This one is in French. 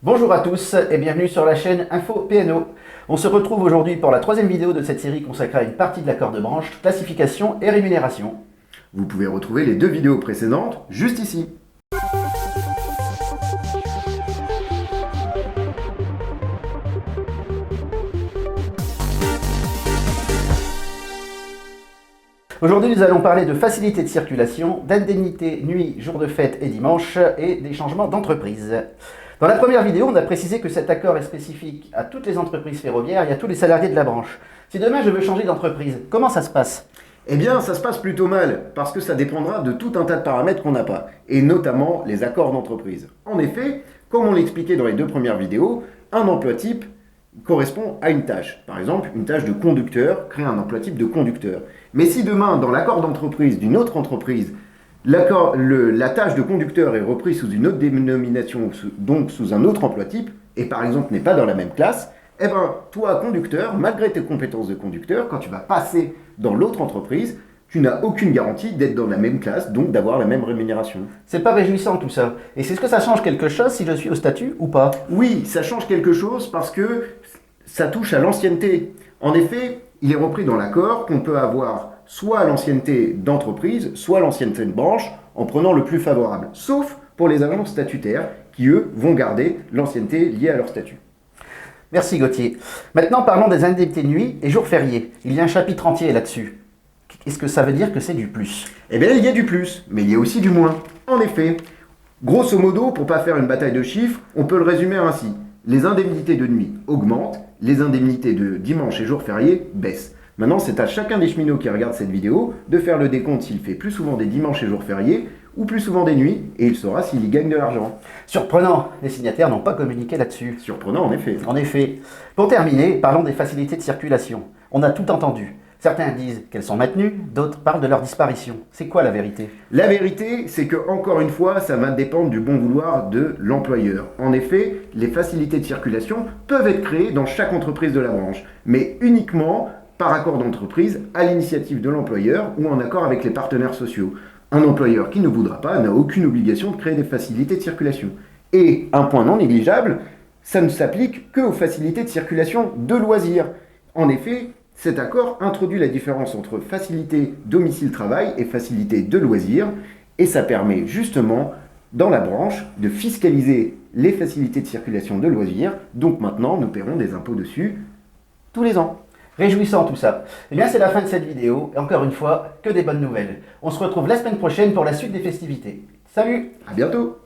Bonjour à tous et bienvenue sur la chaîne Info PNO. On se retrouve aujourd'hui pour la troisième vidéo de cette série consacrée à une partie de l'accord de branche, classification et rémunération. Vous pouvez retrouver les deux vidéos précédentes juste ici. Aujourd'hui, nous allons parler de facilité de circulation, d'indemnité nuit, jour de fête et dimanche et des changements d'entreprise. Dans la première vidéo, on a précisé que cet accord est spécifique à toutes les entreprises ferroviaires et à tous les salariés de la branche. Si demain je veux changer d'entreprise, comment ça se passe ? Eh bien, ça se passe plutôt mal, parce que ça dépendra de tout un tas de paramètres qu'on n'a pas, et notamment les accords d'entreprise. En effet, comme on l'expliquait dans les deux premières vidéos, un emploi type correspond à une tâche. Par exemple, une tâche de conducteur crée un emploi type de conducteur. Mais si demain, dans l'accord d'entreprise d'une autre entreprise, la tâche de conducteur est reprise sous une autre dénomination, donc sous un autre emploi type, et par exemple n'est pas dans la même classe, eh bien, toi, conducteur, malgré tes compétences de conducteur, quand tu vas passer dans l'autre entreprise, tu n'as aucune garantie d'être dans la même classe, donc d'avoir la même rémunération. C'est pas réjouissant tout ça. Et c'est ce que ça change quelque chose si je suis au statut ou pas ? Oui, ça change quelque chose parce que ça touche à l'ancienneté. En effet, il est repris dans l'accord qu'on peut avoir soit l'ancienneté d'entreprise, soit l'ancienneté de branche, en prenant le plus favorable. Sauf pour les agents statutaires, qui eux vont garder l'ancienneté liée à leur statut. Merci Gauthier. Maintenant parlons des indemnités de nuit et jours fériés. Il y a un chapitre entier là-dessus. Est-ce que ça veut dire que c'est du plus ? Eh bien, il y a du plus, mais il y a aussi du moins. En effet, grosso modo, pour ne pas faire une bataille de chiffres, on peut le résumer ainsi. Les indemnités de nuit augmentent, les indemnités de dimanche et jours fériés baissent. Maintenant, c'est à chacun des cheminots qui regarde cette vidéo de faire le décompte s'il fait plus souvent des dimanches et jours fériés ou plus souvent des nuits, et il saura s'il y gagne de l'argent. Surprenant, les signataires n'ont pas communiqué là-dessus. Surprenant, en effet. En effet. Pour terminer, parlons des facilités de circulation. On a tout entendu. Certains disent qu'elles sont maintenues, d'autres parlent de leur disparition. C'est quoi la vérité ? La vérité, c'est que, encore une fois, ça va dépendre du bon vouloir de l'employeur. En effet, les facilités de circulation peuvent être créées dans chaque entreprise de la branche, mais uniquement par accord d'entreprise, à l'initiative de l'employeur ou en accord avec les partenaires sociaux. Un employeur qui ne voudra pas n'a aucune obligation de créer des facilités de circulation. Et un point non négligeable, ça ne s'applique qu'aux facilités de circulation de loisirs. En effet, cet accord introduit la différence entre facilité domicile-travail et facilité de loisirs, et ça permet justement, dans la branche, de fiscaliser les facilités de circulation de loisirs. Donc maintenant, nous paierons des impôts dessus tous les ans. Réjouissant tout ça. Eh bien, c'est la fin de cette vidéo. Et encore une fois, que des bonnes nouvelles. On se retrouve la semaine prochaine pour la suite des festivités. Salut ! À bientôt!